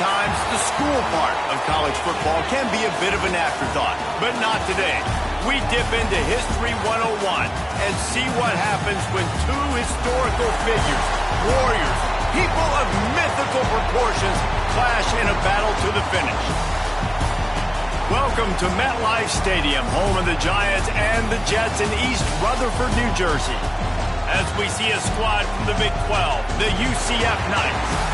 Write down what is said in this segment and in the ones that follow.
times, the school part of college football can be a bit of an afterthought, but not today. We dip into History 101 and see what happens when two historical figures, warriors, people of mythical proportions, clash in a battle to the finish. Welcome to MetLife Stadium, home of the Giants and the Jets in East Rutherford, New Jersey. As we see a squad from the Big 12, the UCF Knights,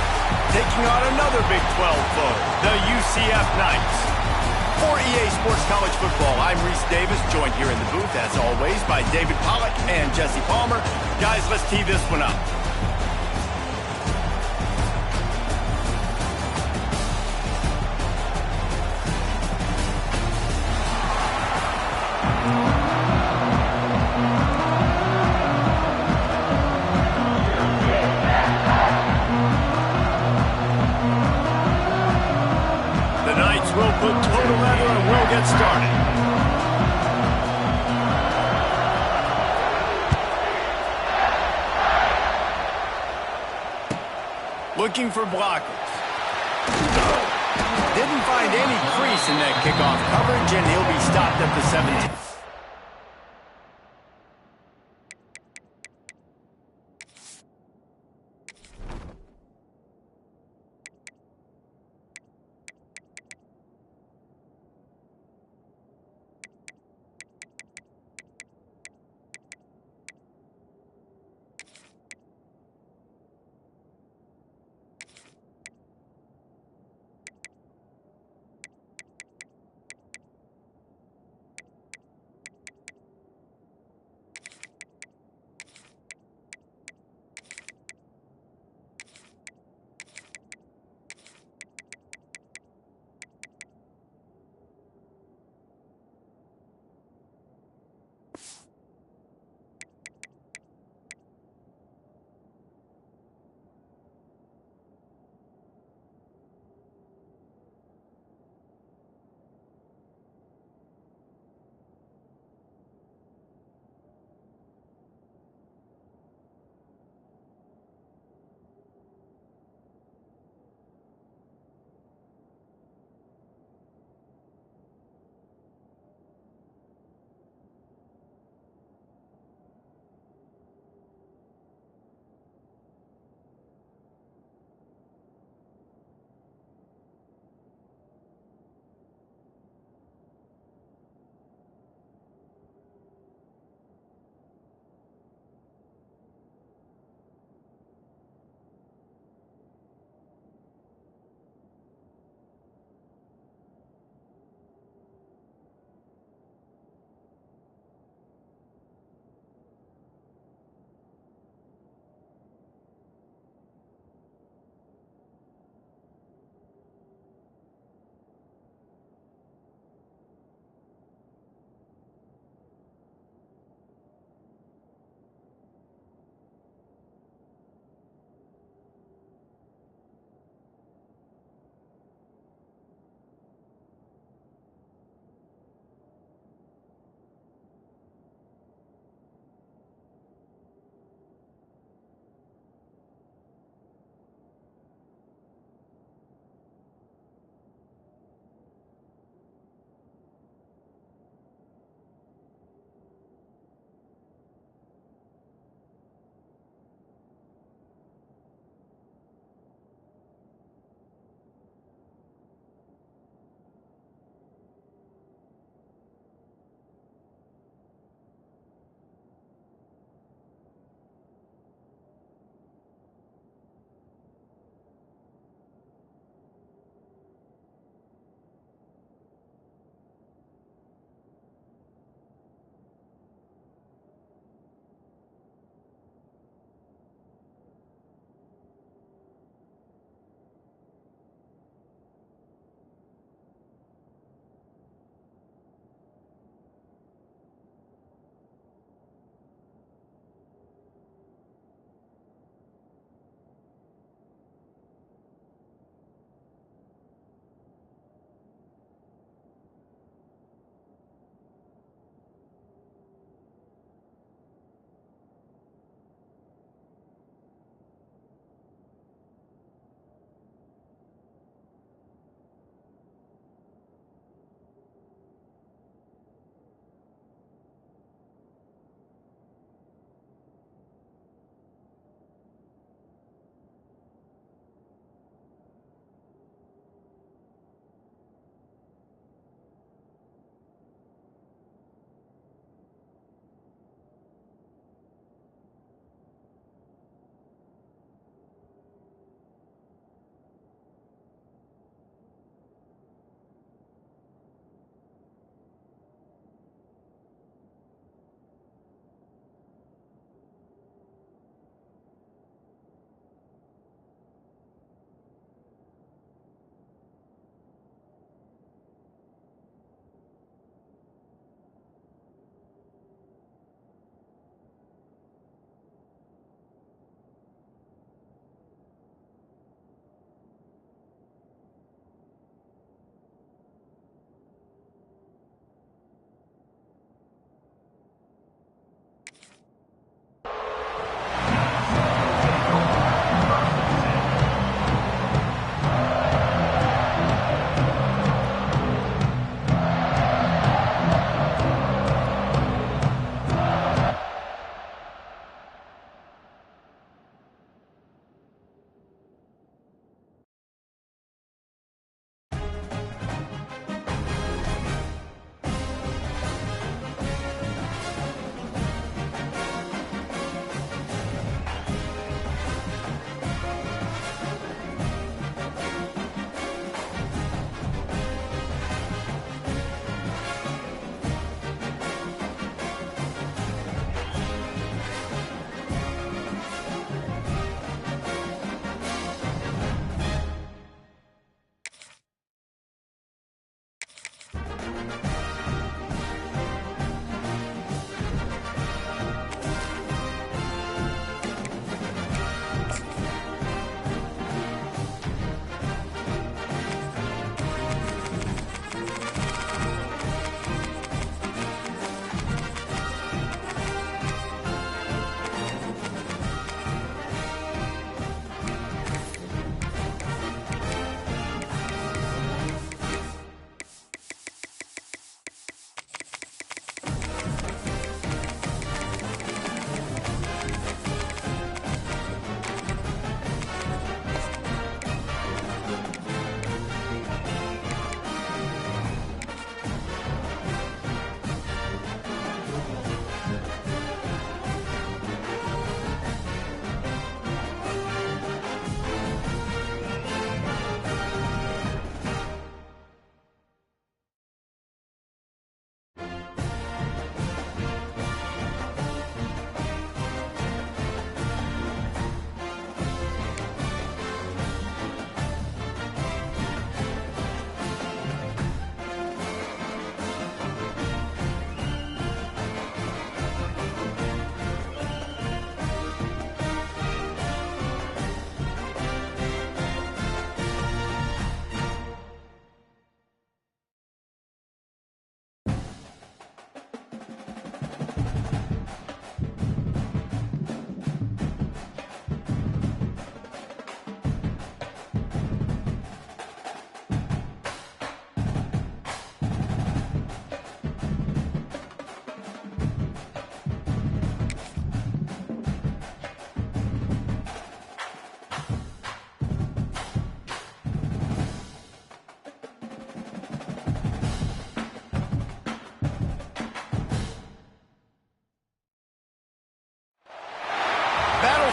taking on another Big 12 foe, the UCF Knights. For EA Sports College Football, I'm Reese Davis, joined here in the booth, as always, by David Pollack and Jesse Palmer. Guys, let's tee this one up. We'll put toe together and we'll get started. Looking for blockers. Didn't find any crease in that kickoff coverage, and he'll be stopped at the 17.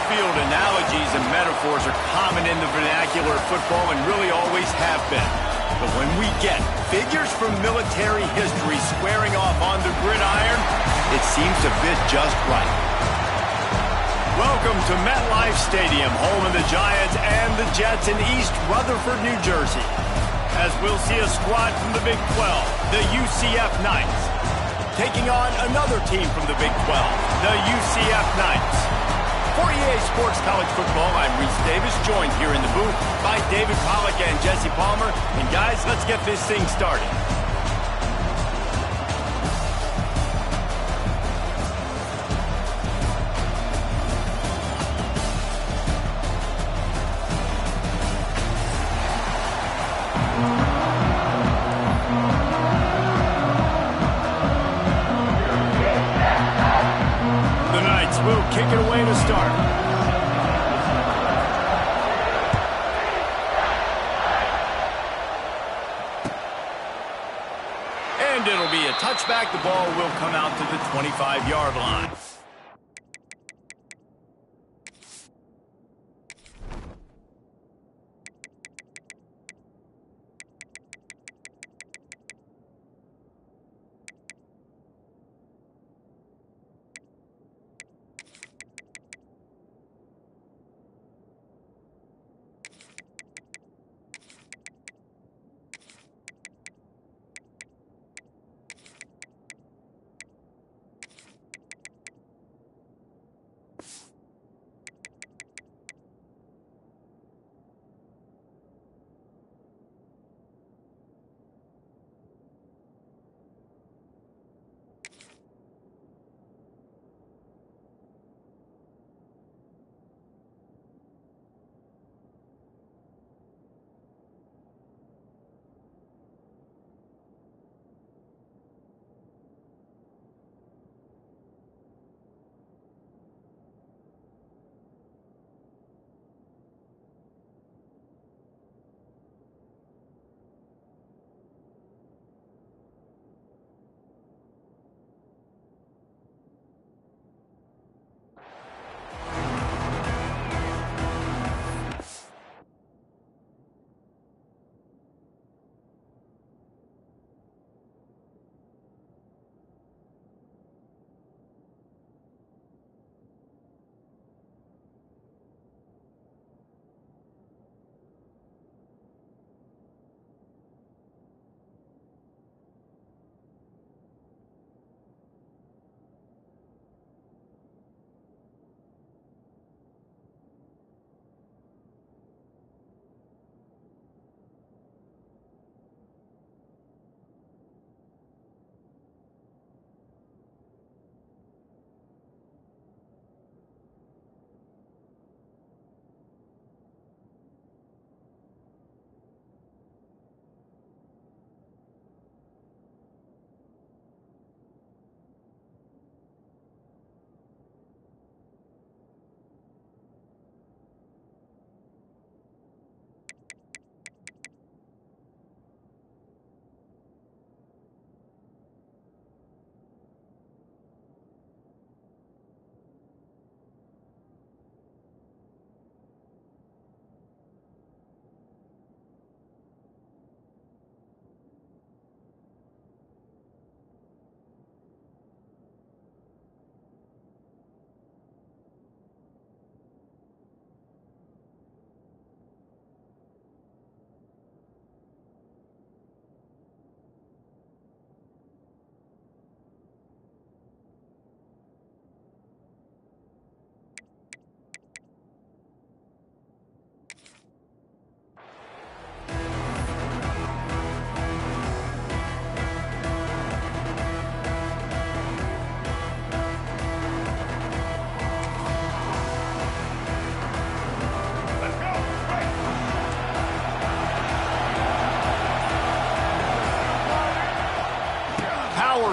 On-field analogies and metaphors are common in the vernacular of football and really always have been. But when we get figures from military history squaring off on the gridiron, it seems to fit just right. Welcome to MetLife Stadium, home of the Giants and the Jets in East Rutherford, New Jersey. As we'll see a squad from the Big 12, the UCF Knights, taking on another team from the Big 12, the UCF Knights. For EA Sports College Football, I'm Reese Davis, joined here in the booth by David Pollack and Jesse Palmer. And guys, let's get this thing started. Will kick it away to start. And it'll be a touchback. The ball will come out to the 25-yard line.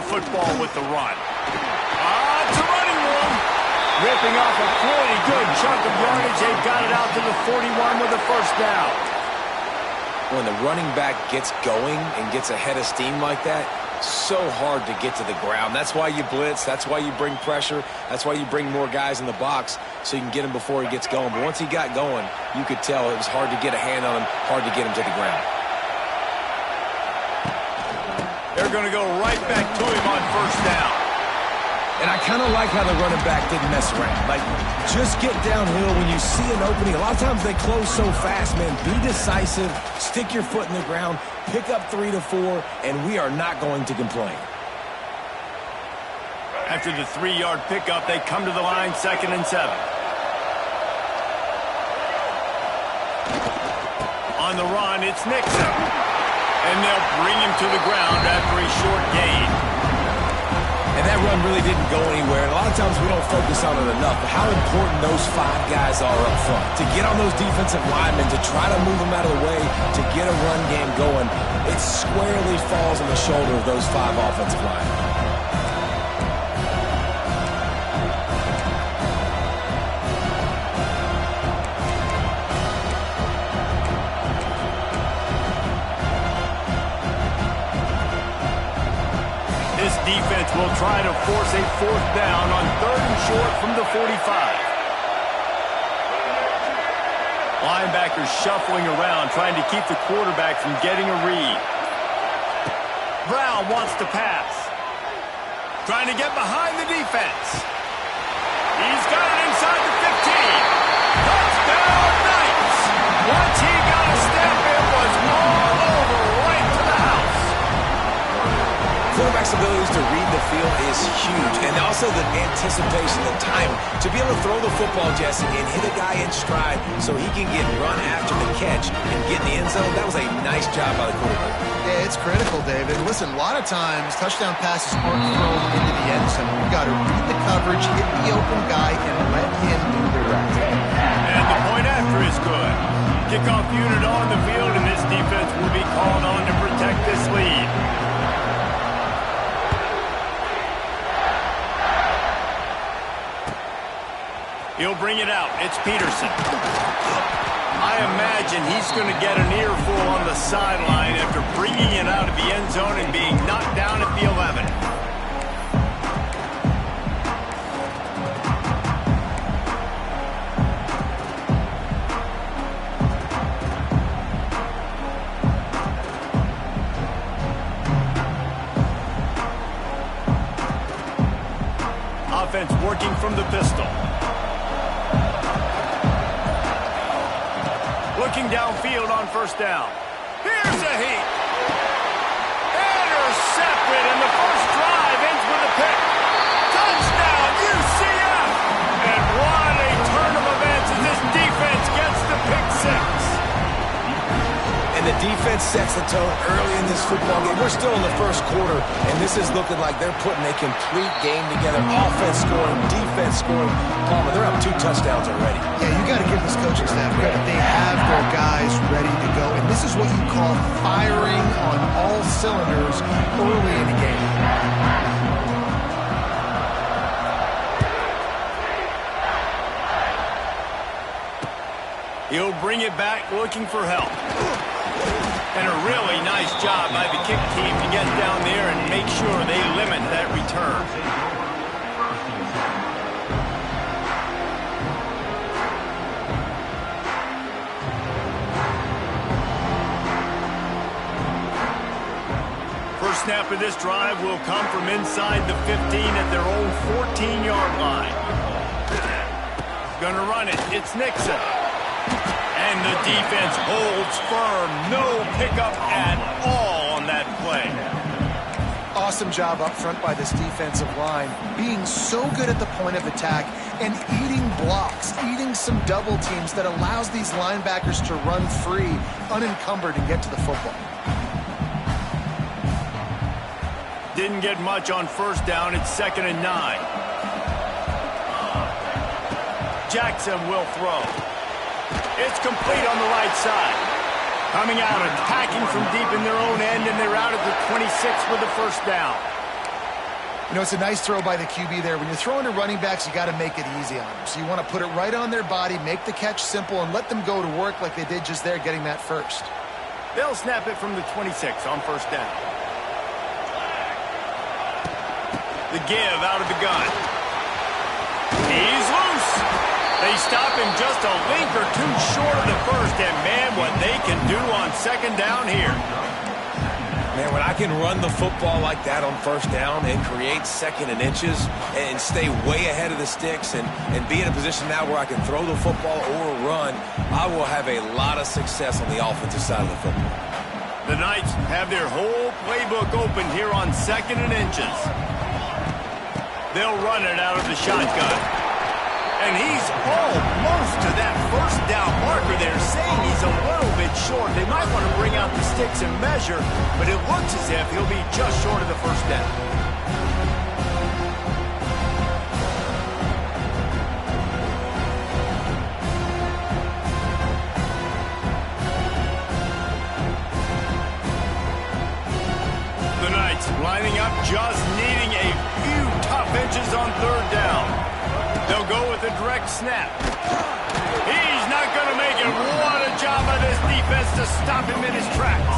Football with the run. It's a running one. Ripping off a pretty good chunk of yardage. They've got it out to the 41 with a first down. When the running back gets going and gets ahead of steam like that, so hard to get to the ground. That's why you blitz. That's why you bring pressure. That's why you bring more guys in the box so you can get him before he gets going. But once he got going, you could tell it was hard to get a hand on him, hard to get him to the ground. They're going to go right back to him on first down. And I kind of like how the running back didn't mess around. Like, just get downhill when you see an opening. A lot of times they close so fast, man. Be decisive, stick your foot in the ground, pick up 3 to 4, and we are not going to complain. After the 3-yard pickup, they come to the line, 2nd and 7. On the run, it's Nixon. And they'll bring him to the ground after a short gain. And that run really didn't go anywhere. And a lot of times we don't focus on it enough. But how important those 5 guys are up front. To get on those defensive linemen, to try to move them out of the way, to get a run game going, it squarely falls on the shoulder of those 5 offensive linemen. Defense will try to force a 4th down on 3rd and short from the 45. Linebackers shuffling around, trying to keep the quarterback from getting a read. Brown wants to pass. Trying to get behind the defense. He's got it inside the 15. Touchdown, Knights! Once he got a step, it was all over right to the house. Quarterback's abilities to read the field is huge, and also the anticipation, the time to be able to throw the football, Jesse, and hit a guy in stride so he can get run after the catch and get in the end zone. That was a nice job by the quarterback. Yeah, it's critical, David. Listen, a lot of times touchdown passes aren't thrown into the end zone. You got to read the coverage, hit the open guy, and let him do the rest. And the point after is good. Kickoff unit on the field, and this defense will be called on to protect this lead. He'll bring it out. It's Peterson. I imagine he's going to get an earful on the sideline after bringing it out of the end zone and being knocked down at the 11. Offense working from the pistol. Looking downfield on first down. Here's a heat. Intercepted, and the first drive ends with a pick. Touchdown, UCF! And what a turn of events as this defense gets the pick 6. And the defense sets the tone early in this football game. We're still in the first quarter, and this is looking like they're putting a complete game together. Offense scoring, defense scoring. Palmer, they're up 2 touchdowns already. Yeah, you got to give this coaching staff credit. They have their guys ready to go, and this is what you call firing on all cylinders early in the game. He'll bring it back looking for help. And a really nice job by the kick team to get down there and make sure they limit that return. First snap of this drive will come from inside the 15 at their own 14-yard line. Gonna run it. It's Nixon. And the defense holds firm. No pickup at all on that play. Awesome job up front by this defensive line, being so good at the point of attack and eating blocks, eating some double teams that allows these linebackers to run free, unencumbered, and get to the football. Didn't get much on first down. It's 2nd and 9. Jackson will throw. It's complete on the right side. Coming out, attacking from deep in their own end, and they're out at the 26 with the first down. You know, it's a nice throw by the QB there. When you're throwing to running backs, you got to make it easy on them. So you want to put it right on their body, make the catch simple, and let them go to work like they did just there, getting that first. They'll snap it from the 26 on first down. The give out of the gun. He's loose. They stop him just a link or two short of the first, and man, what they can do on second down here. Man, when I can run the football like that on first down and create second and inches and stay way ahead of the sticks and be in a position now where I can throw the football or run, I will have a lot of success on the offensive side of the football. The Knights have their whole playbook open here on second and inches. They'll run it out of the shotgun. And he's almost to that first down marker. They're saying he's a little bit short. They might want to bring out the sticks and measure, but it looks as if he'll be just short of the first down. The Knights lining up, just needing a few tough inches on third down. They'll go with a direct snap. He's not going to make it. What a job by this defense to stop him in his tracks.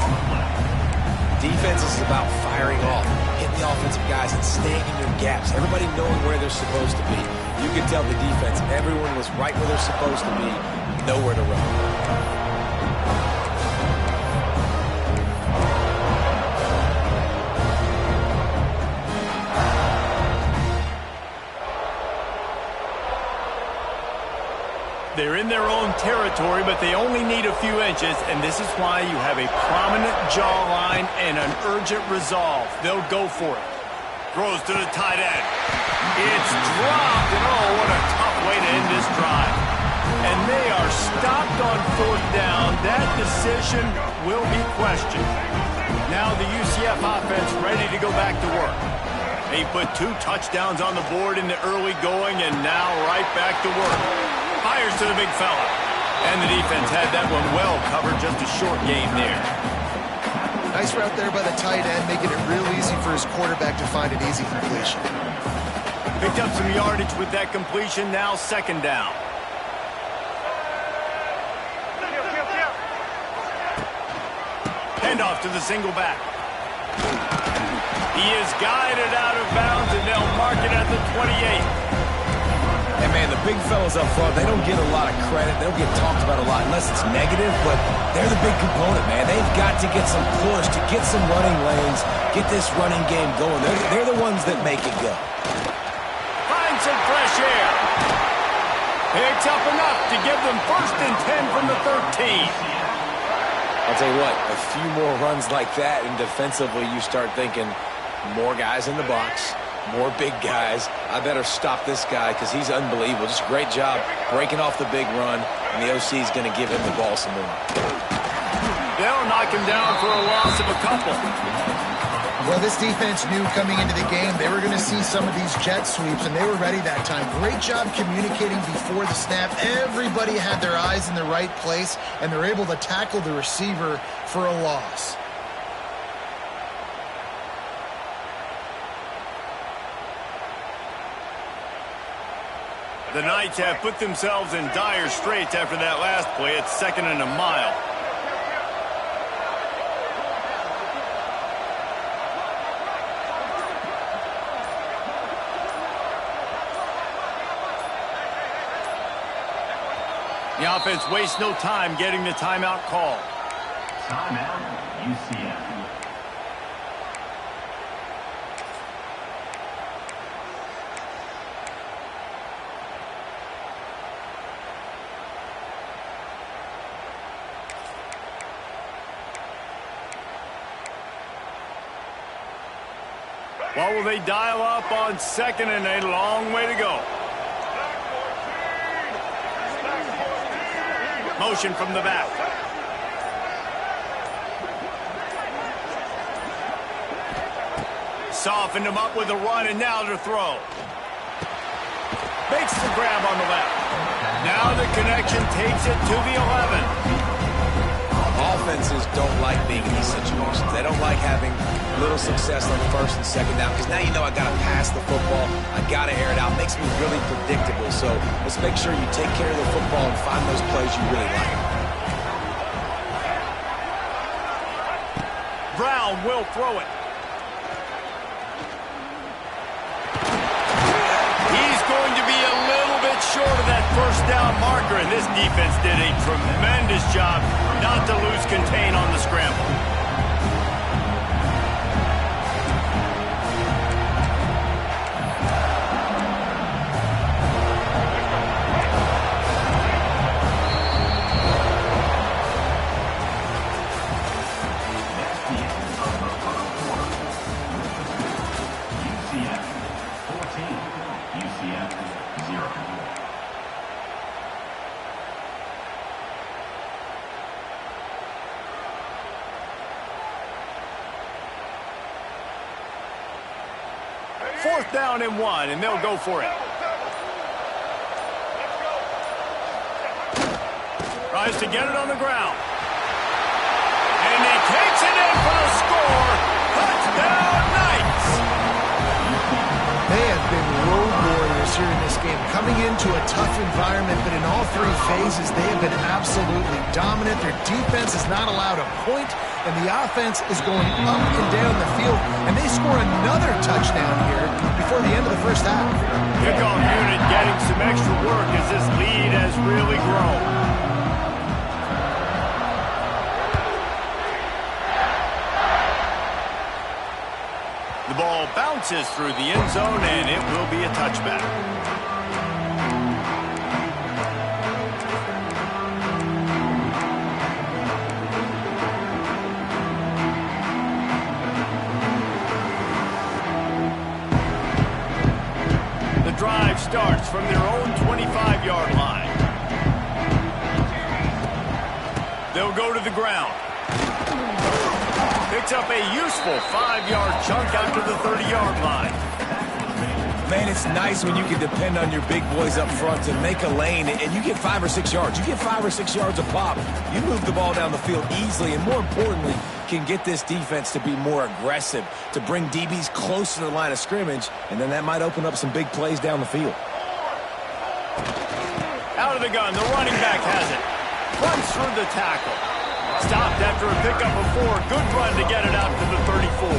Defense is about firing off, hitting the offensive guys and staying in your gaps. Everybody knowing where they're supposed to be. You can tell the defense, everyone was right where they're supposed to be, nowhere to run. They're in their own territory, but they only need a few inches, and this is why you have a prominent jawline and an urgent resolve. They'll go for it. Throws to the tight end. It's dropped, and oh, what a tough way to end this drive. And they are stopped on fourth down. That decision will be questioned. Now the UCF offense ready to go back to work. They put 2 touchdowns on the board in the early going, and now right back to work. Fires to the big fella. And the defense had that one well covered, just a short gain there. Nice route there by the tight end, making it real easy for his quarterback to find an easy completion. Picked up some yardage with that completion, now second down. Handoff to the single back. He is guided out of bounds, and they'll mark it at the 28. And, man, the big fellas up front, they don't get a lot of credit. They don't get talked about a lot unless it's negative, but they're the big component, man. They've got to get some push, to get some running lanes, get this running game going. They're the ones that make it go. Find some fresh air. Picks up enough to give them 1st and 10 from the 13. I'll tell you what, a few more runs like that, and defensively you start thinking more guys in the box, more big guys. I better stop this guy because he's unbelievable. Just a great job breaking off the big run, and the OC is going to give him the ball some more. They'll knock him down for a loss of a couple. Well, this defense knew coming into the game they were going to see some of these jet sweeps, and they were ready that time. Great job communicating before the snap. Everybody had their eyes in the right place, and they're able to tackle the receiver for a loss. The Knights have put themselves in dire straits after that last play. It's 2nd and a mile. The offense wastes no time getting the timeout call. Timeout, UCF. What will they dial up on 2nd and a long way to go? Motion from the back. Softened him up with a run, and now to throw. Makes the grab on the left. Now the connection takes it to the 11. Offenses don't like being in these situations. They don't like having little success on 1st and 2nd down because now you know I got to pass the football. I got to air it out. Makes me really predictable. So let's make sure you take care of the football and find those plays you really like. Brown will throw it. first down marker, and this defense did a tremendous job not to lose contain on the scramble. Fourth down and 1, and they'll go for it. Tries to get it on the ground. And he takes it in for the score. Touchdown, Knights! They have been road warriors here in this game, coming into a tough environment, but in all three phases, they have been absolutely dominant. Their defense is not allowed a point, and the offense is going up and down the field, and they score another touchdown here before the end of the first half. Kickoff unit getting some extra work as this lead has really grown. The ball bounces through the end zone, and it will be a touchback. Drive starts from their own 25-yard line. They'll go to the ground. Picks up a useful 5-yard chunk out to the 30-yard line. Man, it's nice when you can depend on your big boys up front to make a lane, and you get 5 or 6 yards. You get 5 or 6 yards a pop. You move the ball down the field easily, and more importantly, can get this defense to be more aggressive, to bring DBs close to the line of scrimmage, and then that might open up some big plays down the field. Out of the gun, the running back has it. Runs through the tackle. Stopped after a pickup of 4. Good run to get it out to the 34.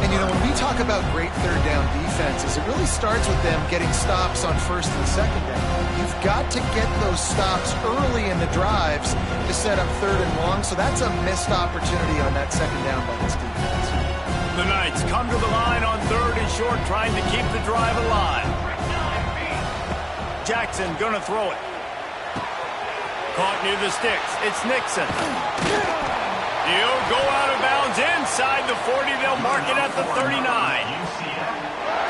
And, you know, when we talk about great third down defenses, it really starts with them getting stops on first and second down. You've got to get those stops early in the drives to set up third and long, so that's a missed opportunity on that second down by this defense. The Knights come to the line on third and short, trying to keep the drive alive. Jackson gonna throw it. Caught near the sticks. It's Nixon. He'll go out of bounds inside the 40. They'll mark it at the 39.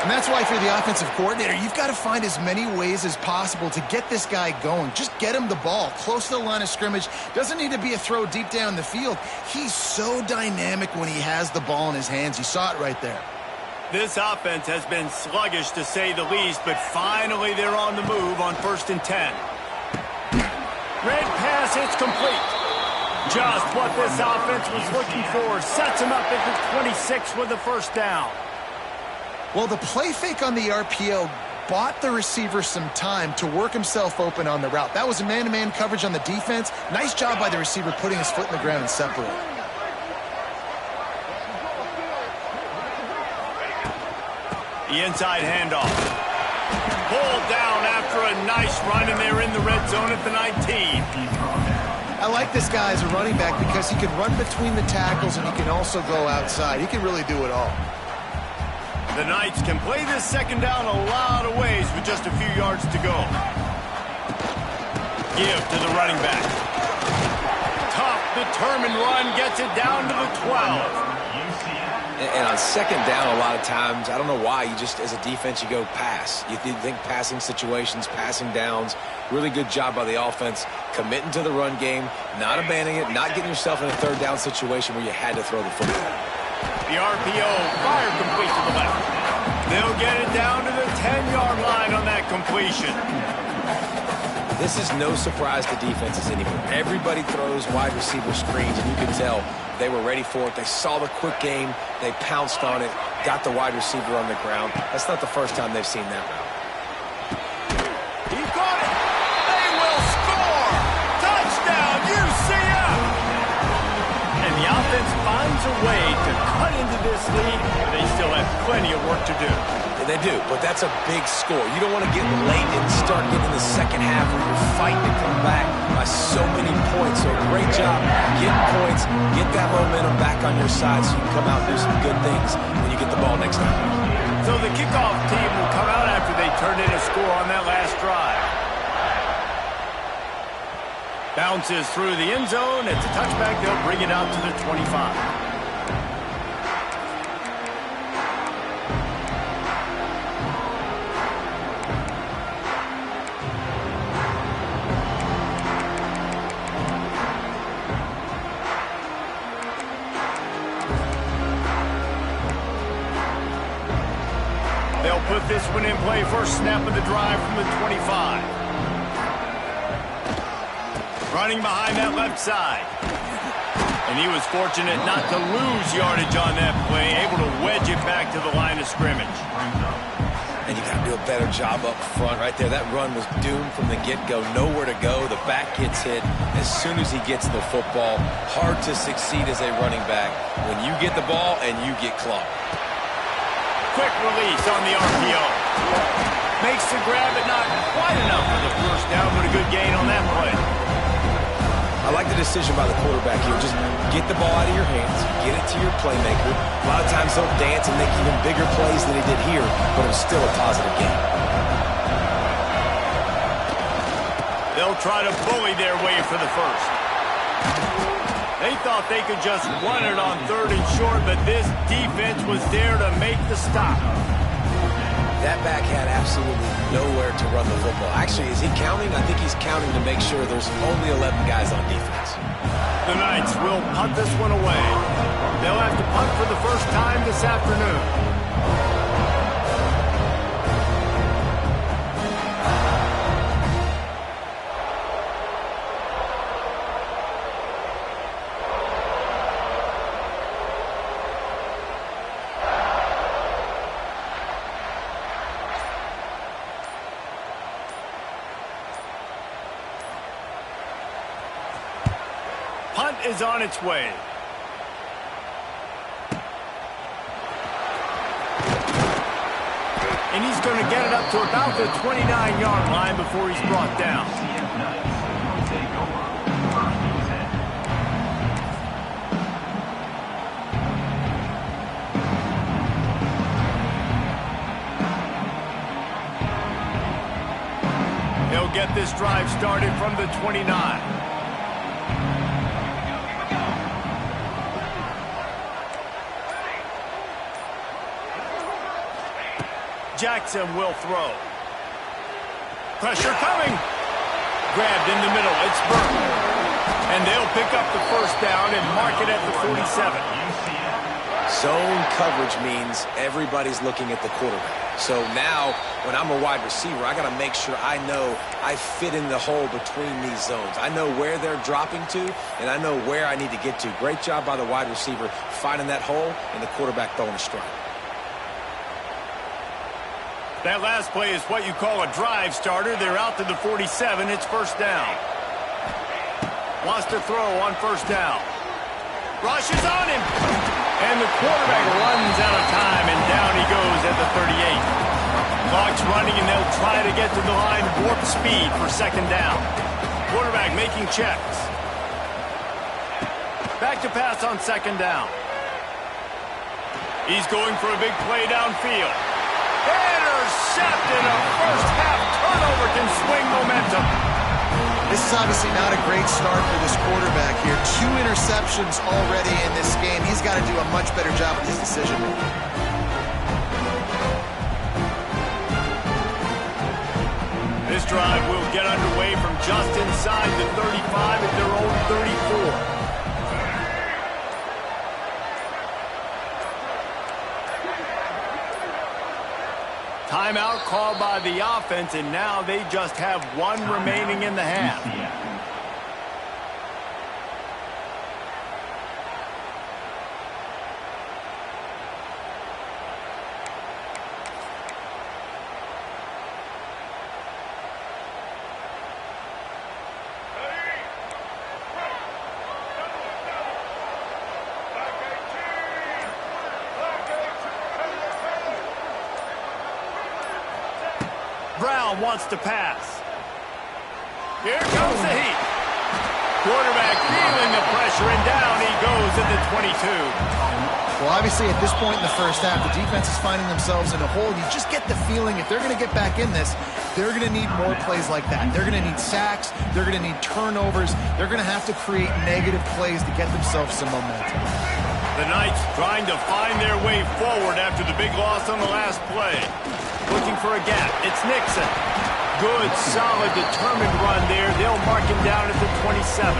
And that's why, if you're the offensive coordinator, you've got to find as many ways as possible to get this guy going. Just get him the ball close to the line of scrimmage. Doesn't need to be a throw deep down the field. He's so dynamic when he has the ball in his hands. You saw it right there. This offense has been sluggish, to say the least, but finally they're on the move on 1st and 10. Red pass, it's complete. Just what this offense was looking for. Sets him up at the 26 with the first down. Well, the play fake on the RPO bought the receiver some time to work himself open on the route. That was a man-to-man coverage on the defense. Nice job by the receiver putting his foot in the ground and separating. The inside handoff. Pulled down after a nice run, and they're in the red zone at the 19. I like this guy as a running back because he can run between the tackles and he can also go outside. He can really do it all. The Knights can play this second down a lot of ways with just a few yards to go. Give to the running back. Tough, determined run gets it down to the 12. And on second down, a lot of times, I don't know why, you just, as a defense, you go pass. You think passing situations, passing downs. Really good job by the offense, committing to the run game, not abandoning it, not getting yourself in a third down situation where you had to throw the football. The RPO, fire complete to the left. They'll get it down to the 10-yard line on that completion. This is no surprise to defenses anymore. Everybody throws wide receiver screens, and you can tell they were ready for it. They saw the quick game. They pounced on it, got the wide receiver on the ground. That's not the first time they've seen that route. He got it. They will score. Touchdown, UCF. And the offense finds a way to cut into this lead. They still have plenty of work to do. They do, but that's a big score. You don't want to get late in start getting in the second half where you're fighting to come back by so many points. So great job getting points, get that momentum back on your side so you can come out and do some good things when you get the ball next time. So the kickoff team will come out after they turned in a score on that last drive. Bounces through the end zone. It's a touchback. They'll bring it out to the 25. They'll put this one in play. First snap of the drive from the 25. Running behind that left side. And he was fortunate not to lose yardage on that play. Able to wedge it back to the line of scrimmage. And you got to do a better job up front right there. That run was doomed from the get-go. Nowhere to go. The back gets hit as soon as he gets the football. Hard to succeed as a running back when you get the ball and you get clocked. Quick release on the RPO. Makes the grab, but not quite enough for the first down, but a good gain on that play. I like the decision by the quarterback here. Just get the ball out of your hands, get it to your playmaker. A lot of times he'll dance and make even bigger plays than he did here, but it was still a positive game. They'll try to bully their way for the first. They thought they could just run it on 3rd and short, but this defense was there to make the stop. That back had absolutely nowhere to run the football. Actually, is he counting? I think he's counting to make sure there's only 11 guys on defense. The Knights will punt this one away. They'll have to punt for the first time this afternoon. Punt is on its way. And he's going to get it up to about the 29-yard line before he's brought down. They'll get this drive started from the 29. Jackson will throw. Pressure coming. Grabbed in the middle. It's Burton. And they'll pick up the first down and mark it at the 47. Zone coverage means everybody's looking at the quarterback. So now, when I'm a wide receiver, I got to make sure I know I fit in the hole between these zones. I know where they're dropping to, and I know where I need to get to. Great job by the wide receiver finding that hole and the quarterback throwing a strike. That last play is what you call a drive starter. They're out to the 47. It's first down. Wants to throw on first down. Rushes on him. And the quarterback runs out of time, and down he goes at the 38. Clock's running, and they'll try to get to the line warp speed for second down. Quarterback making checks. Back to pass on second down. He's going for a big play downfield. Intercepted. A first-half turnover can swing momentum. This is obviously not a great start for this quarterback here. 2 interceptions already in this game. He's got to do a much better job with his decision-making. This drive will get underway from just inside the 35 at their own 34. Timeout called by the offense, and now they just have one remaining in the half. Brown now wants to pass. Here comes the heat. Quarterback feeling the pressure, and down he goes at the 22. Well, obviously, at this point in the first half, the defense is finding themselves in a hole. You just get the feeling if they're going to get back in this, they're going to need more plays like that. They're going to need sacks. They're going to need turnovers. They're going to have to create negative plays to get themselves some momentum. The Knights trying to find their way forward after the big loss on the last play. Looking for a gap. It's Nixon. Good, solid, determined run there. They'll mark him down at the 27.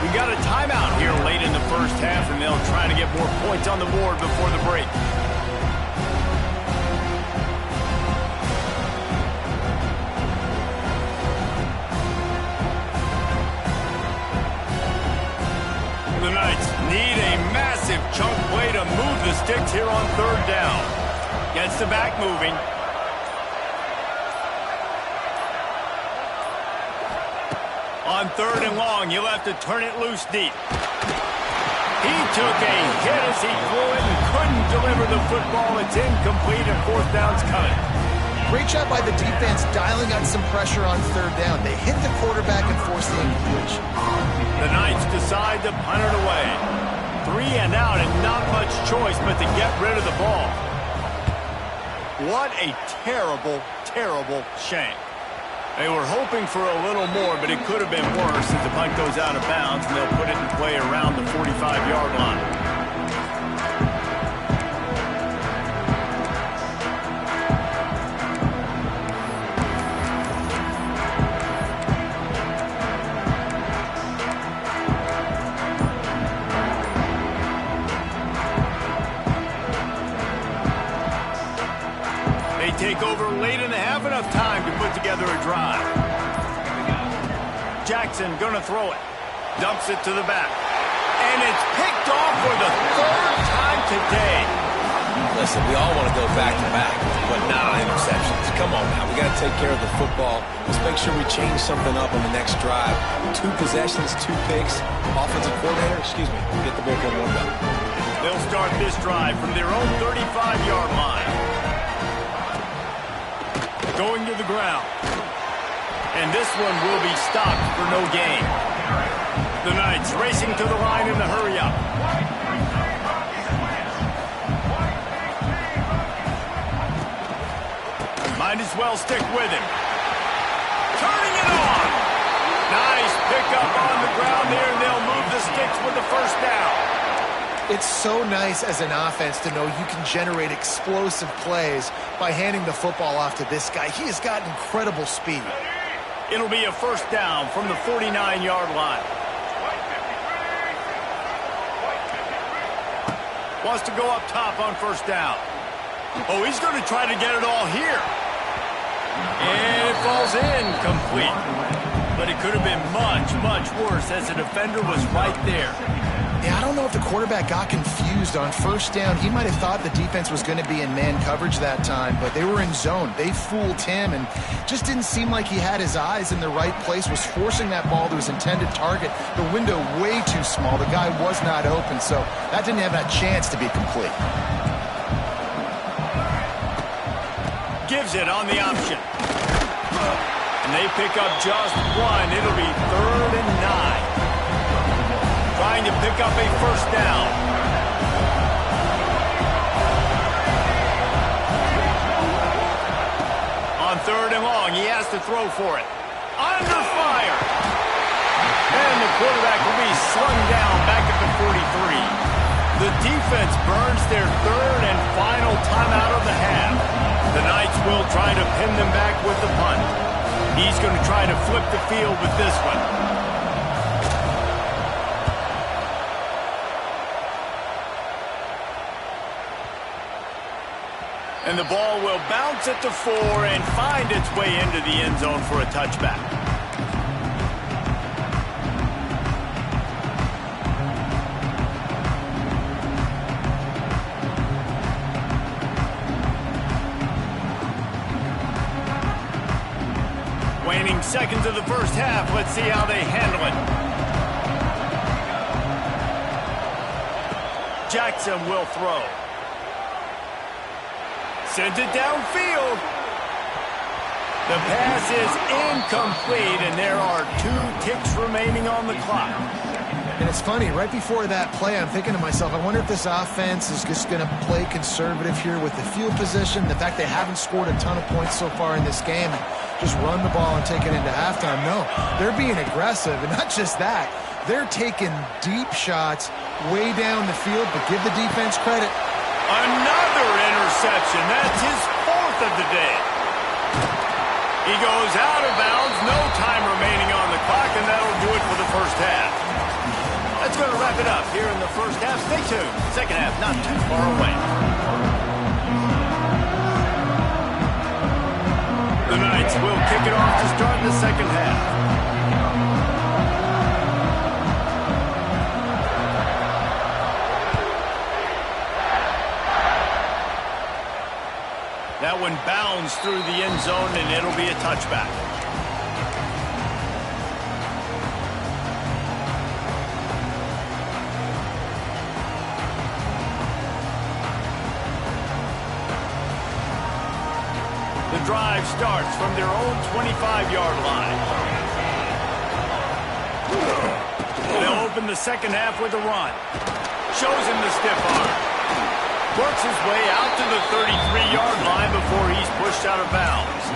We got a timeout here late in the first half, and they'll try to get more points on the board before the break. The Knights need a massive chunk play to move the sticks here on third down. Gets the back moving. On third and long, you'll have to turn it loose deep. He took a hit as he threw it and couldn't deliver the football. It's incomplete and fourth down's coming. Great job by the defense dialing out some pressure on third down. They hit the quarterback and forced the incompletion. The Knights decide to punt it away. 3 and out and not much choice but to get rid of the ball. What a terrible, terrible shame. They were hoping for a little more, but it could have been worse as the punt goes out of bounds, and they'll put it in play around the 45-yard line. Take over late in the half, enough time to put together a drive. Jackson gonna throw it. Dumps it to the back. And it's picked off for the third time today. Listen, we all want to go back-to-back, but not on interceptions. Come on now, we got to take care of the football. Let's make sure we change something up on the next drive. 2 possessions, 2 picks. Offensive coordinator, get the bullpen warmed up. They'll start this drive from their own 35-yard line. Going to the ground. And this one will be stopped for no gain. The Knights racing to the line in the hurry-up. Might as well stick with him. Turning it on. Nice pickup on the ground there, and they'll move the sticks with the first down. It's so nice as an offense to know you can generate explosive plays by handing the football off to this guy. He has got incredible speed. It'll be a first down from the 49-yard line. Wants to go up top on first down. Oh, he's going to try to get it all here. And it falls incomplete. But it could have been much, much worse as the defender was right there. Yeah, I don't know if the quarterback got confused on first down. He might have thought the defense was going to be in man coverage that time, but they were in zone. They fooled him and just didn't seem like he had his eyes in the right place, was forcing that ball to his intended target. The window way too small. The guy was not open, so that didn't have a chance to be complete. Gives it on the option. And they pick up just one. It'll be 3rd and 9. Trying to pick up a first down. On 3rd and long, he has to throw for it. Under fire. And the quarterback will be slung down back at the 43. The defense burns their 3rd and final timeout of the half. The Knights will try to pin them back with the punt. He's going to try to flip the field with this one. And the ball will bounce at the 4 and find its way into the end zone for a touchback. Waning seconds of the first half. Let's see how they handle it. Jackson will throw. Sends it downfield. The pass is incomplete, and there are 2 ticks remaining on the clock. And it's funny, right before that play, I'm thinking to myself, I wonder if this offense is just going to play conservative here with the field position, the fact they haven't scored a ton of points so far in this game, and just run the ball and take it into halftime. No, they're being aggressive, and not just that, they're taking deep shots way down the field, but give the defense credit. Another interception. That's his 4th of the day. He goes out of bounds, no time remaining on the clock, and that'll do it for the first half. That's going to wrap it up here in the first half. Stay tuned. Second half not too far away. The Knights will kick it off to start the second half. That one bounds through the end zone, and it'll be a touchback. The drive starts from their own 25-yard line. They'll open the second half with a run. Shows him the stiff arm. Works his way out to the 33-yard line before he's pushed out of bounds.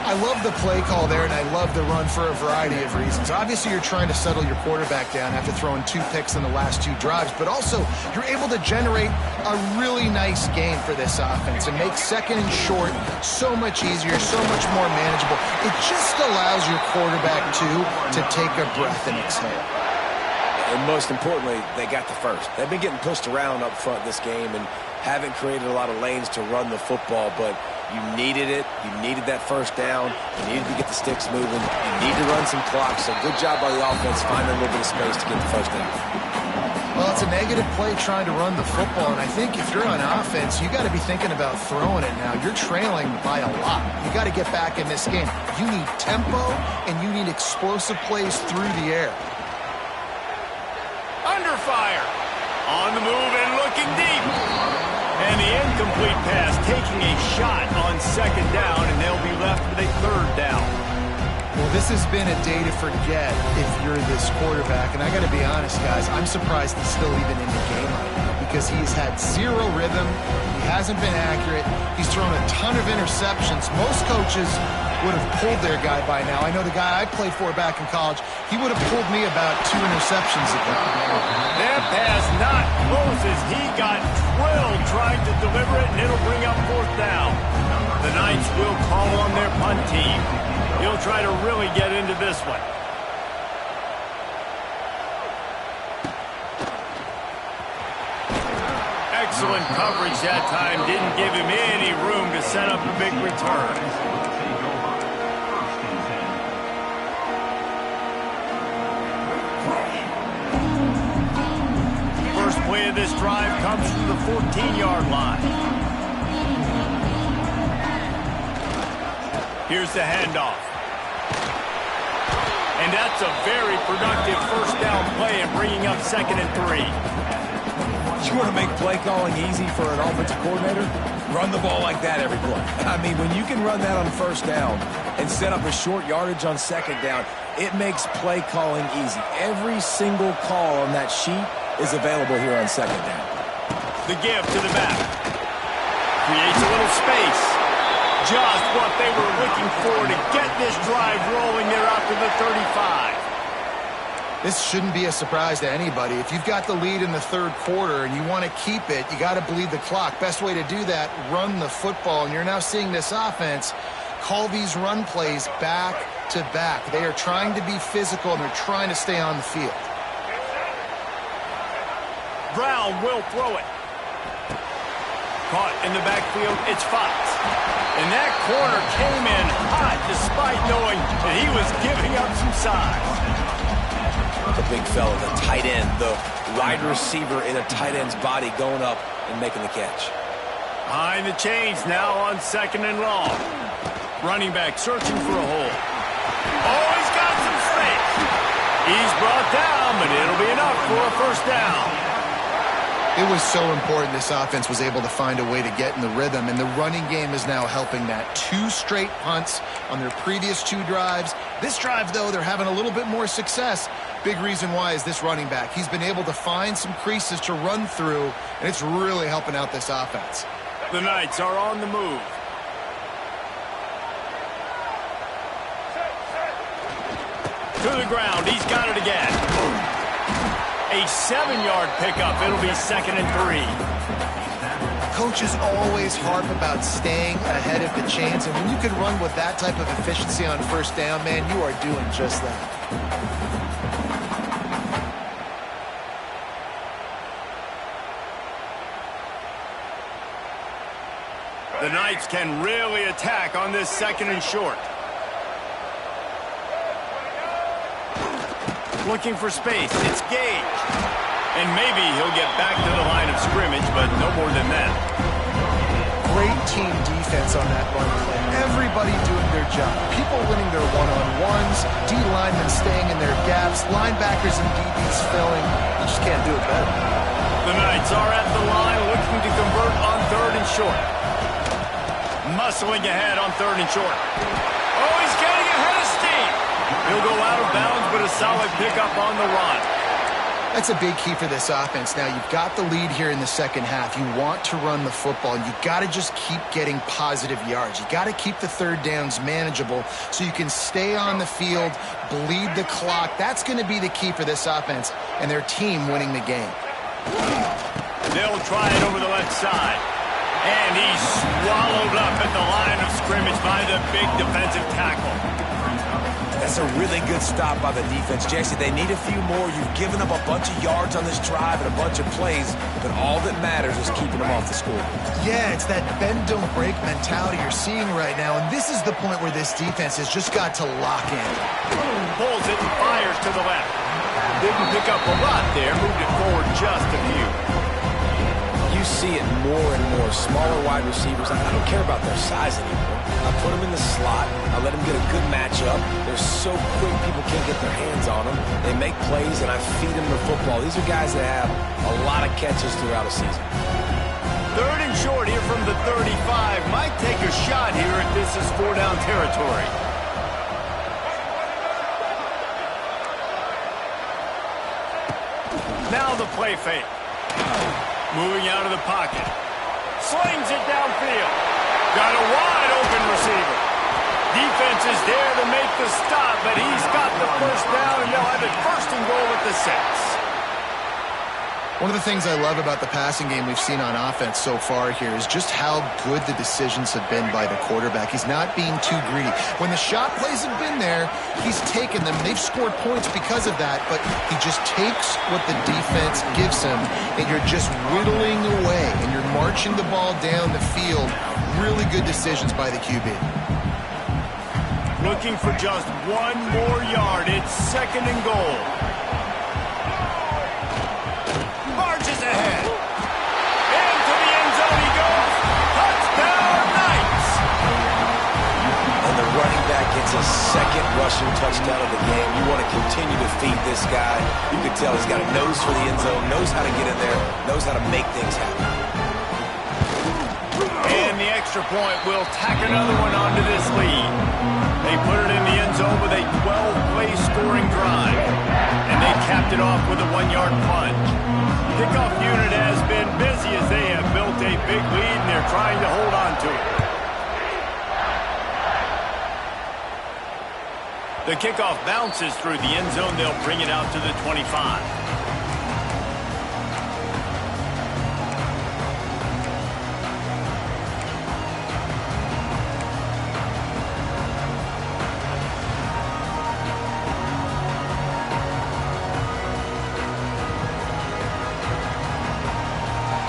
I love the play call there, and I love the run for a variety of reasons. Obviously, you're trying to settle your quarterback down after throwing 2 picks in the last 2 drives, but also you're able to generate a really nice game for this offense and make second and short so much easier, so much more manageable. It just allows your quarterback, too, to take a breath and exhale. And most importantly, they got the first. They've been getting pushed around up front this game and haven't created a lot of lanes to run the football, but you needed it. You needed that first down. You needed to get the sticks moving. You need to run some clock, so good job by the offense finding a little bit of space to get the first down. Well, it's a negative play trying to run the football, and I think if you're on offense, you got to be thinking about throwing it now. You're trailing by a lot. You got to get back in this game. You need tempo, and you need explosive plays through the air. Under fire. On the move and looking deep. And the incomplete pass taking a shot on second down, and they'll be left with a third down. Well, this has been a day to forget if you're this quarterback. And I got to be honest, guys, I'm surprised he's still even in the game right now because he's had 0 rhythm. He hasn't been accurate. He's thrown a ton of interceptions. Most coaches would have pulled their guy by now. I know the guy I played for back in college, he would have pulled me about 2 interceptions ago. That pass not close as he got drilled trying to deliver it, and it'll bring up 4th down. The Knights will call on their punt team. He'll try to really get into this one. Excellent coverage that time. Didn't give him any room to set up a big return. Play of this drive comes from the 14-yard line. Here's the handoff. And that's a very productive first down play and bringing up 2nd and 3. You want to make play calling easy for an offensive coordinator? Run the ball like that every play. I mean, when you can run that on first down and set up a short yardage on second down, it makes play calling easy. Every single call on that sheet is available here on second down. The give to the back. Creates a little space. Just what they were looking for to get this drive rolling there out to the 35. This shouldn't be a surprise to anybody. If you've got the lead in the 3rd quarter and you want to keep it, you got to bleed the clock. Best way to do that, run the football. And you're now seeing this offense call these run plays back to back. They are trying to be physical and they're trying to stay on the field. Brown will throw it. Caught in the backfield, it's Fox. And that corner came in hot despite knowing that he was giving up some size. The big fella, the tight end, the wide receiver in a tight end's body going up and making the catch. Behind the chains now on 2nd and long. Running back searching for a hole. Oh, he's got some space. He's brought down, but it'll be enough for a first down. It was so important this offense was able to find a way to get in the rhythm, and the running game is now helping that. 2 straight punts on their previous 2 drives. This drive, though, they're having a little bit more success. Big reason why is this running back. He's been able to find some creases to run through, and it's really helping out this offense. The Knights are on the move. To the ground. He's got it again. A 7-yard pickup. It'll be 2nd and 3. Coaches always harp about staying ahead of the chains, and when you can run with that type of efficiency on first down, man, you are doing just that. The Knights can really attack on this 2nd and short. Looking for space. It's Gage. And maybe he'll get back to the line of scrimmage, but no more than that. Great team defense on that run play. Everybody doing their job. People winning their one-on-ones, D-linemen staying in their gaps, linebackers and DBs filling. You just can't do it better. The Knights are at the line looking to convert on 3rd and short. Muscling ahead on 3rd and short. Oh, he's getting ahead of steam. He'll go out of bounds, but a solid pickup on the run. That's a big key for this offense. Now, you've got the lead here in the second half. You want to run the football, and you've got to just keep getting positive yards. You got to keep the 3rd downs manageable so you can stay on the field, bleed the clock. That's going to be the key for this offense and their team winning the game. They'll try it over the left side. And he's swallowed up at the line of scrimmage by the big defensive tackle. That's a really good stop by the defense. Jesse, they need a few more. You've given up a bunch of yards on this drive and a bunch of plays, but all that matters is keeping them off the score. Yeah, it's that bend, don't break mentality you're seeing right now, and this is the point where this defense has just got to lock in. Pulls it and fires to the left. Didn't pick up a lot there, moved it forward just a few. You see it more and more. Smaller wide receivers, I don't care about their size anymore. I put them in the slot. I let them get a good matchup. They're so quick, people can't get their hands on them. They make plays, and I feed them the football. These are guys that have a lot of catches throughout a season. 3rd and short here from the 35. Might take a shot here if this is 4-down territory. Now the play fake. Moving out of the pocket. Slings it downfield. Got a wide open receiver. Defense is there to make the stop, but he's got the first down, and they'll have it 1st and goal at the 6. One of the things I love about the passing game we've seen on offense so far here is just how good the decisions have been by the quarterback. He's not being too greedy. When the shot plays have been there, he's taken them. They've scored points because of that, but he just takes what the defense gives him, and you're just whittling away, and you're marching the ball down the field. Really good decisions by the QB. Looking for just 1 more yard. It's 2nd and goal. Marches ahead. Into the end zone he goes. Touchdown, Knights! And the running back gets a 2nd rushing touchdown of the game. You want to continue to feed this guy. You can tell he's got a nose for the end zone, knows how to get in there, knows how to make things happen. And the extra point will tack another one onto this lead. They put it in the end zone with a 12-play scoring drive. And they capped it off with a 1-yard punt. Kickoff unit has been busy as they have built a big lead, and they're trying to hold on to it. The kickoff bounces through the end zone. They'll bring it out to the 25.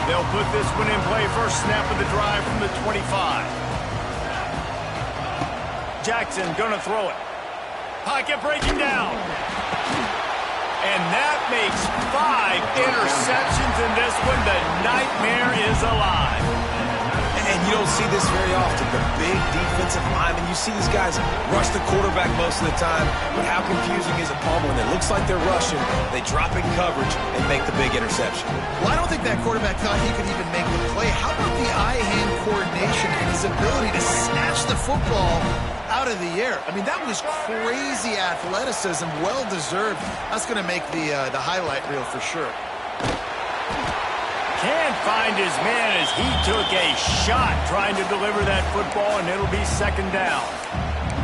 They'll put this one in play. First snap of the drive from the 25. Jackson gonna throw it. Pocket breaking down. And that makes 5 interceptions in this one. The nightmare is alive. And you don't see this very often. The big defensive linemen, you see these guys rush the quarterback most of the time, but how confusing is it, Palmer, when it looks like they're rushing, they drop in coverage and make the big interception? Well, I don't think that quarterback thought he could even make the play. How about the eye-hand coordination and his ability to snatch the football out of the air? I mean, that was crazy athleticism, well-deserved. That's going to make the highlight reel for sure. Can't find his man as he took a shot trying to deliver that football, and it'll be second down.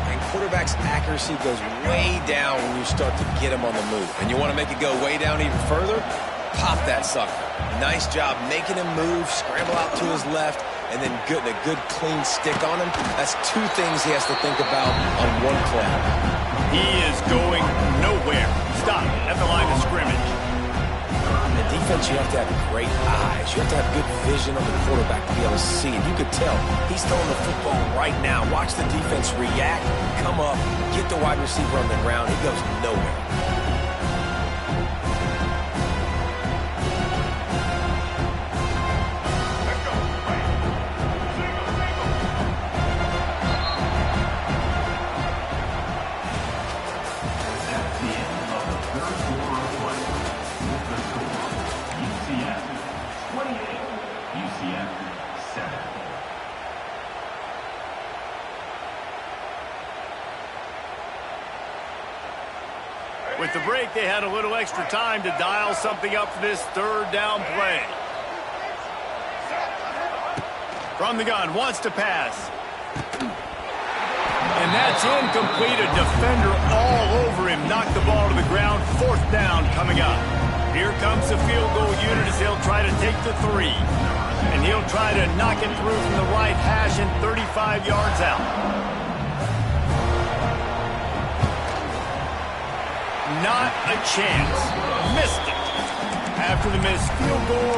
And quarterback's accuracy goes way down when you start to get him on the move. And you want to make it go way down even further? Pop that sucker. Nice job making him move, scramble out to his left, and then getting a good clean stick on him. That's two things he has to think about on one play. He is going nowhere. Stop at the line of scrimmage. In defense, you have to have great eyes. You have to have good vision on the quarterback to be able to see it. You could tell he's throwing the football right now. Watch the defense react, come up, get the wide receiver on the ground. He goes nowhere. With the break, they had a little extra time to dial something up for this third down play. From the gun, wants to pass. And that's incomplete. A defender all over him. Knocked the ball to the ground. Fourth down coming up. Here comes the field goal unit as he'll try to take the 3. And he'll try to knock it through from the right hash and 35 yards out. Not a chance. Missed it. After the missed field goal,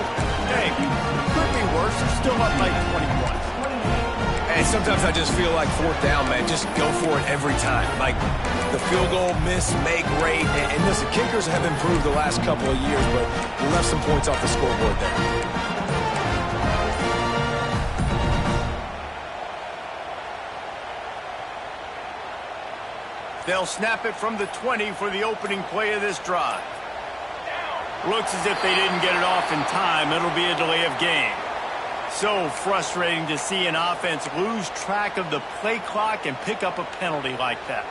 hey, could be worse. They're still up by 21. And sometimes I just feel like fourth down, man. Just go for it every time. Like the field goal miss, make great. And listen, kickers have improved the last couple of years, but we left some points off the scoreboard there. They'll snap it from the 20 for the opening play of this drive. Looks as if they didn't get it off in time. It'll be a delay of game. So frustrating to see an offense lose track of the play clock and pick up a penalty like that.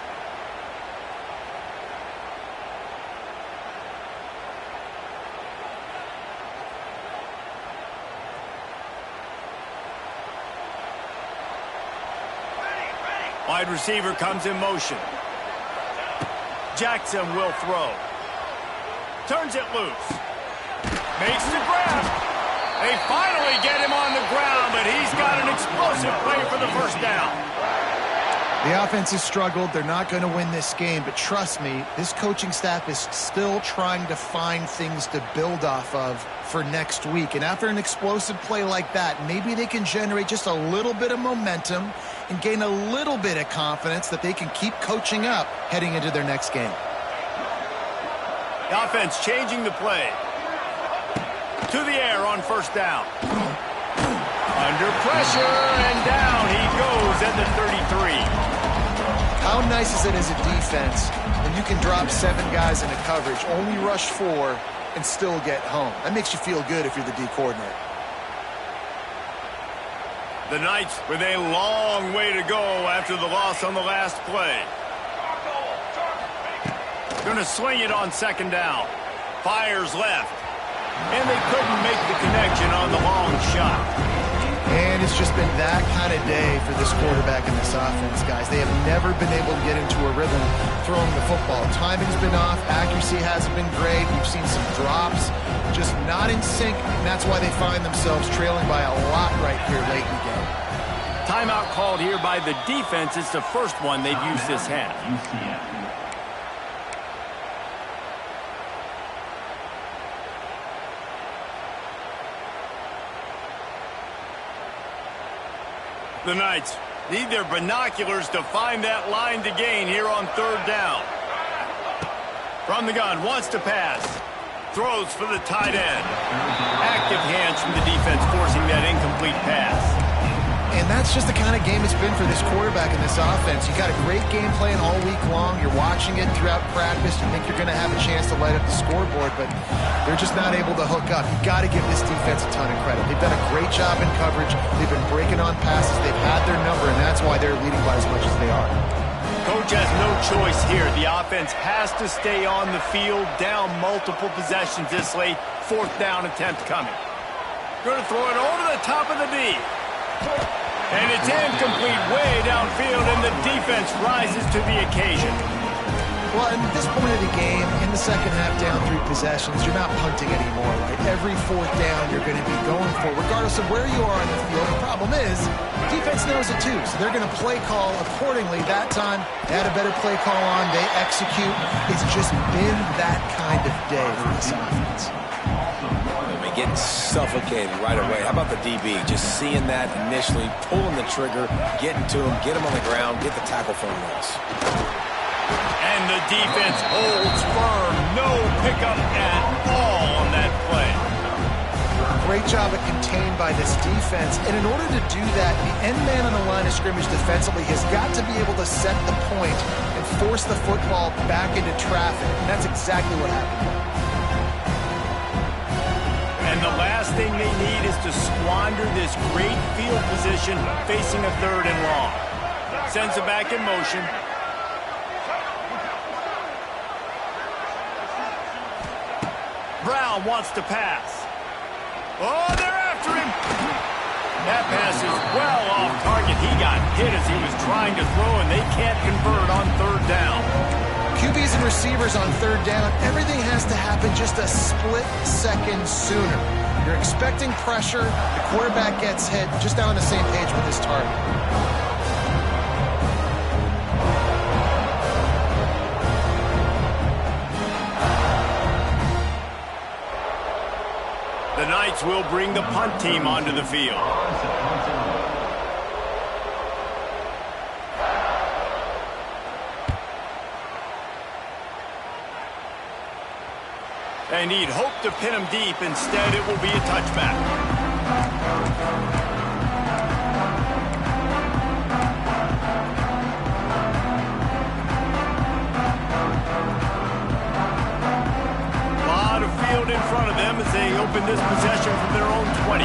Wide receiver comes in motion. Jackson will throw. Turns it loose. Makes the grab. They finally get him on the ground, but he's got an explosive play for the first down. The offense has struggled. They're not going to win this game, but trust me, this coaching staff is still trying to find things to build off of for next week. And after an explosive play like that, maybe they can generate just a little bit of momentum and gain a little bit of confidence that they can keep coaching up heading into their next game. The offense changing the play. To the air on first down. Under pressure, and down he goes at the 33. How nice is it as a defense when you can drop 7 guys into coverage, only rush 4, and still get home? That makes you feel good if you're the D coordinator. The Knights with a long way to go after the loss on the last play. Going to swing it on second down. Fires left. And they couldn't make the connection on the long shot. And it's just been that kind of day for this quarterback and this offense, guys. They have never been able to get into a rhythm throwing the football. Timing's been off. Accuracy hasn't been great. We've seen some drops. Just not in sync. And that's why they find themselves trailing by a lot right here late in the game. Timeout called here by the defense. It's the first one they've used this half. The Knights need their binoculars to find that line to gain here on third down. From the gun, wants to pass. Throws for the tight end. Active hands from the defense forcing that incomplete pass. And that's just the kind of game it's been for this quarterback in this offense. You got a great game plan all week long. You're watching it throughout practice. You think you're going to have a chance to light up the scoreboard, but they're just not able to hook up. You got to give this defense a ton of credit. They've done a great job in coverage. They've been breaking on passes. They've had their number, and that's why they're leading by as much as they are. Coach has no choice here. The offense has to stay on the field, down multiple possessions this late. 4th down attempt coming. Going to throw it over the top of the D. And it's incomplete way downfield, and the defense rises to the occasion. Well, at this point of the game, in the second half, down 3 possessions, you're not punting anymore, right? Every 4th down you're going to be going for, regardless of where you are on the field. The problem is, defense knows it too, so they're going to play call accordingly. That time, they had a better play call on. They execute. It's just been that kind of day for this offense. Getting suffocated right away. How about the DB? Just seeing that initially, pulling the trigger, getting to him, get him on the ground, get the tackle for a loss. And the defense holds firm. No pickup at all on that play. Great job at contained by this defense. And in order to do that, the end man on the line of scrimmage defensively has got to be able to set the point and force the football back into traffic. And that's exactly what happened. And the last thing they need is to squander this great field position facing a 3rd and long. Sends it back in motion. Brown wants to pass. Oh, they're after him. That pass is well off target. He got hit as he was trying to throw, and they can't convert on 3rd down. QBs and receivers on 3rd down, everything has to happen just a split second sooner. You're expecting pressure, the quarterback gets hit, just not on the same page with his target. The Knights will bring the punt team onto the field. They need hope to pin him deep. Instead, it will be a touchback. A lot of field in front of them as they open this possession from their own 20.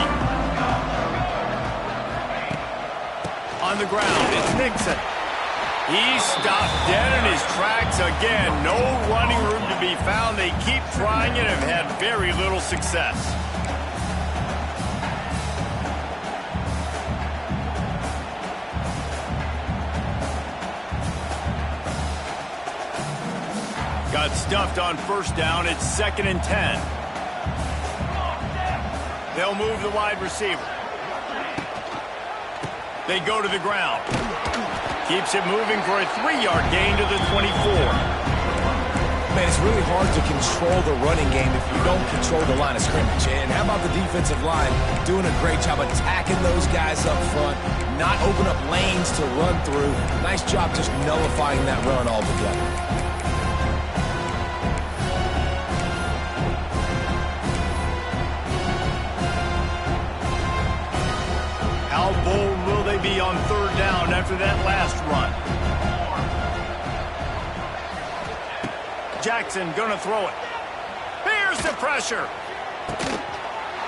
On the ground, it's Nixon. He's stopped dead in his tracks again. No running room to be found. They keep trying and have had very little success. Got stuffed on 1st down. It's 2nd and 10. They'll move the wide receiver. They go to the ground. Keeps it moving for a 3-yard gain to the 24. Man, it's really hard to control the running game if you don't control the line of scrimmage. And how about the defensive line doing a great job attacking those guys up front, not open up lanes to run through. Nice job just nullifying that run altogether. How bold will they be on 3rd down after that last run? Jackson gonna throw it. Here's the pressure.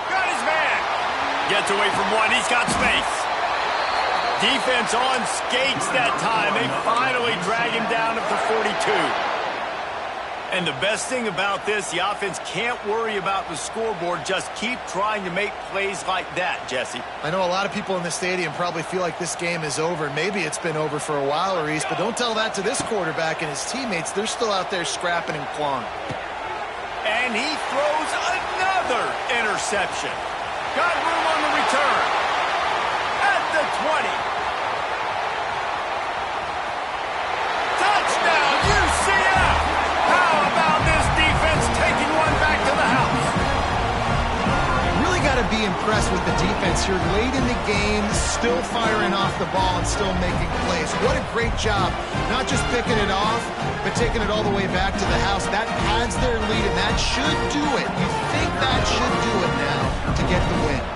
Got his man. Gets away from one. He's got space. Defense on skates that time. They finally drag him down at the 42. And the best thing about this, the offense can't worry about the scoreboard. Just keep trying to make plays like that, Jesse. I know a lot of people in the stadium probably feel like this game is over. Maybe it's been over for a while, Reese, but don't tell that to this quarterback and his teammates. They're still out there scrapping and clawing. And he throws another interception. Got room on the return. At the 20. Touchdown, UCF! How about this defense taking one back to the house? Really got to be impressed with the defense here. Late in the game, still firing off the ball and still making plays. What a great job. Not just picking it off, but taking it all the way back to the house. That adds their lead, and that should do it. You think that should do it now to get the win.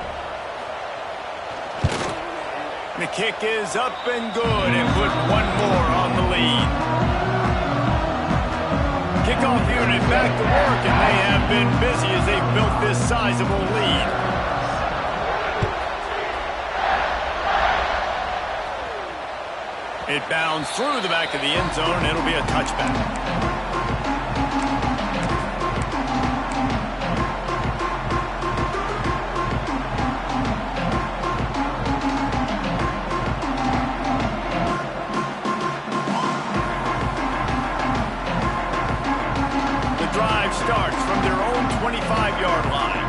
The kick is up and good and put one more on the lead. Kickoff unit back to work, and they have been busy as they've built this sizable lead. It bounds through the back of the end zone, and it'll be a touchback. Starts from their own 25-yard line.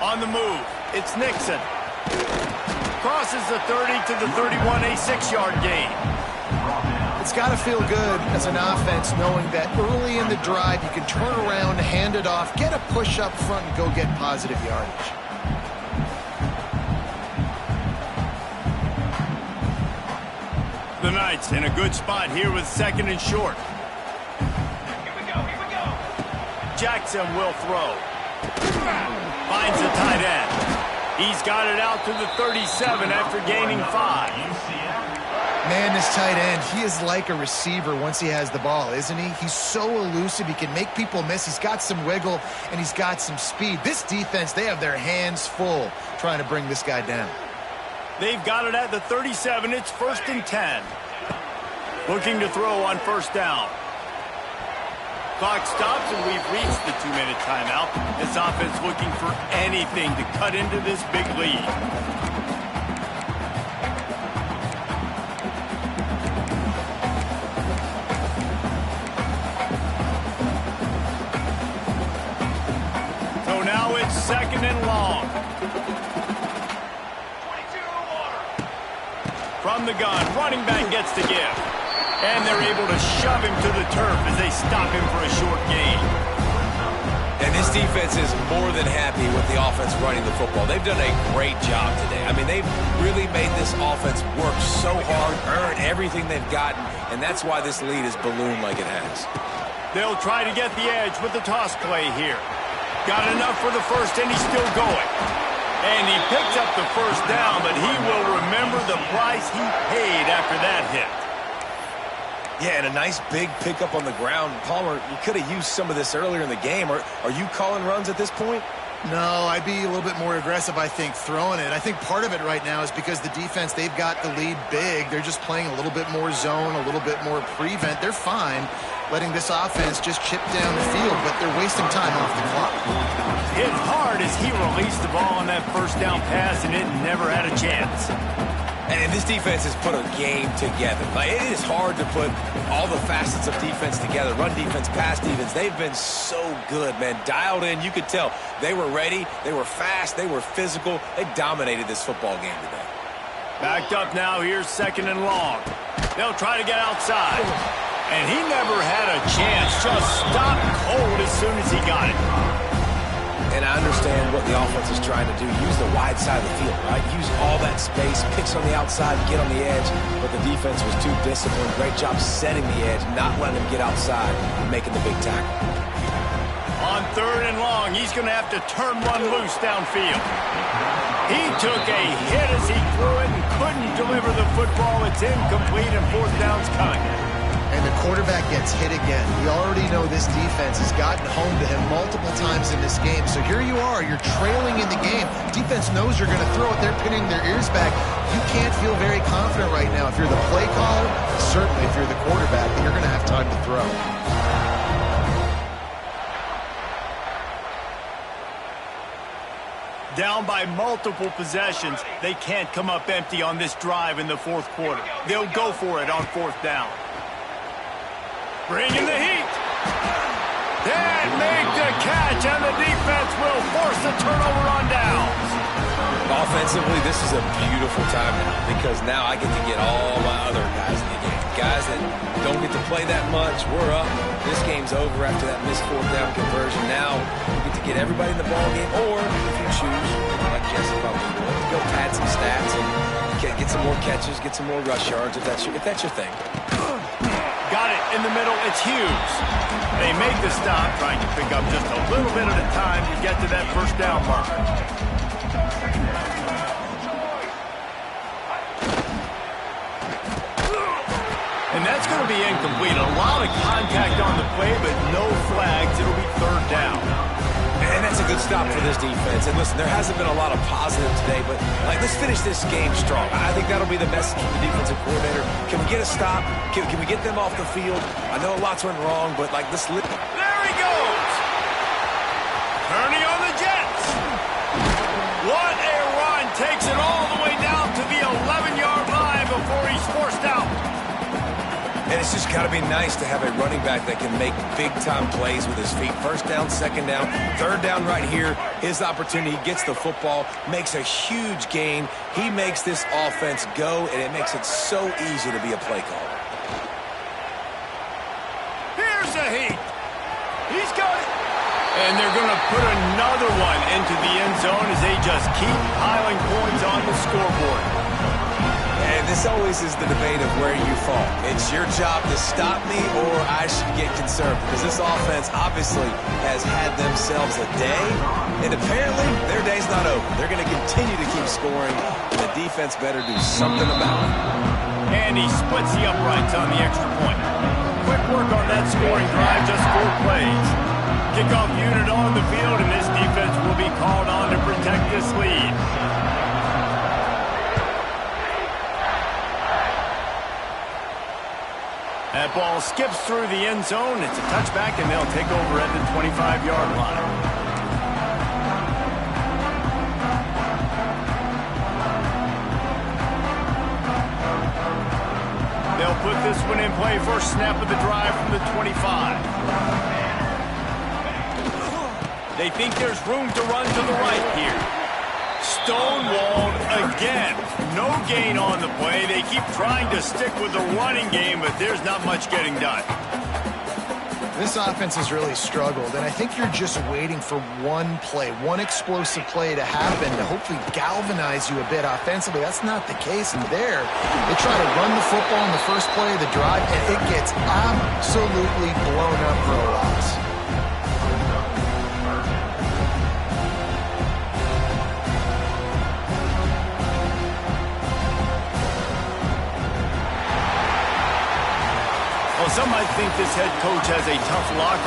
On the move, it's Nixon. Crosses the 30 to the 31, a 6-yard gain. It's got to feel good as an offense knowing that early in the drive you can turn around, hand it off, get a push up front, and go get positive yardage. The Knights in a good spot here with 2nd and short. Jackson will throw. Finds the tight end. He's got it out to the 37 after gaining 5. Man, this tight end, he is like a receiver once he has the ball, isn't he? He's so elusive. He can make people miss. He's got some wiggle, and he's got some speed. This defense, they have their hands full trying to bring this guy down. They've got it at the 37. It's 1st and 10. Looking to throw on 1st down. Clock stops, and we've reached the 2-minute timeout. This offense looking for anything to cut into this big lead. So now it's 2nd and long. From the gun, running back gets the give. And they're able to shove him to the turf as they stop him for a short gain. And this defense is more than happy with the offense running the football. They've done a great job today. I mean, they've really made this offense work so hard, earn everything they've gotten, and that's why this lead is ballooned like it has. They'll try to get the edge with the toss play here. Got enough for the first, and he's still going. And he picks up the 1st down, but he will remember the price he paid after that hit. Yeah, and a nice big pickup on the ground. Palmer, you could have used some of this earlier in the game. Are you calling runs at this point? No, I'd be a little bit more aggressive, I think, throwing it. I think part of it right now is because the defense, they've got the lead big. They're just playing a little bit more zone, a little bit more prevent. They're fine letting this offense just chip down the field, but they're wasting time off the clock. Hit hard as he released the ball on that 1st down pass, and it never had a chance. And this defense has put a game together. Like, it is hard to put all the facets of defense together. Run defense, pass defense. They've been so good, man. Dialed in. You could tell they were ready. They were fast. They were physical. They dominated this football game today. Backed up now. Here's 2nd and long. They'll try to get outside. And he never had a chance. Just stopped cold as soon as he got it. And I understand what the offense is trying to do. Use the wide side of the field, right? Use all that space, picks on the outside, get on the edge. But the defense was too disciplined. Great job setting the edge, not letting him get outside and making the big tackle. On 3rd and long, he's going to have to turn one loose downfield. He took a hit as he threw it and couldn't deliver the football. It's incomplete, and 4th down's coming. And the quarterback gets hit again. We already know this defense has gotten home to him multiple times in this game. So here you are, you're trailing in the game. Defense knows you're going to throw it. They're pinning their ears back. You can't feel very confident right now if you're the play caller, certainly if you're the quarterback, that you're going to have time to throw. Down by multiple possessions, they can't come up empty on this drive in the 4th quarter. They'll go for it on 4th down. Bringing the heat. And make the catch, and the defense will force the turnover on downs. Offensively, this is a beautiful time now because now I get to get all my other guys in the game. Guys that don't get to play that much, we're up. This game's over after that missed 4th down conversion. Now we get to get everybody in the ball game, or if you choose, like Jesse probably would, to go pad some stats and get some more catches, get some more rush yards if that's your thing. Got it in the middle. It's Hughes. They make the stop, trying to pick up just a little bit at a time to get to that 1st down marker. And that's going to be incomplete. A lot of contact on the play, but no flags. It'll be third down. And that's a good stop for this defense. And listen, there hasn't been a lot of positive today, but let's finish this game strong. I think that'll be the message from the defensive coordinator. Can we get a stop? Can we get them off the field? I know lots went wrong, but this. There he goes. Turning on the Jets. What a run. Takes it all the way down to the 11-yard line before he's forced out. And it's just got to be nice to have a running back that can make big-time plays with his feet. First down, second down, third down right here. His opportunity, he gets the football, makes a huge gain. He makes this offense go, and it makes it so easy to be a play caller. Here's a heat. He's got it. And they're going to put another one into the end zone as they just keep piling points on the scoreboard. And this always is the debate of where you fall. It's your job to stop me or I should get concerned, because this offense obviously has had themselves a day, and apparently their day's not over. They're going to continue to keep scoring, and the defense better do something about it. And he splits the uprights on the extra point. Quick work on that scoring drive, just 4 plays. Kickoff unit on the field, and this defense will be called on to protect this lead. That ball skips through the end zone. It's a touchback, and they'll take over at the 25-yard line. They'll put this one in play. First snap of the drive from the 25. They think there's room to run to the right here. Stonewalled again. No gain on the play. They keep trying to stick with the running game, but there's not much getting done. This offense has really struggled, and I think you're just waiting for one play, one explosive play to happen to hopefully galvanize you a bit offensively. That's not the case, and there, they try to run the football in the first play of the drive, and it gets absolutely blown up for a loss. Well, some might think this head coach has a tough locker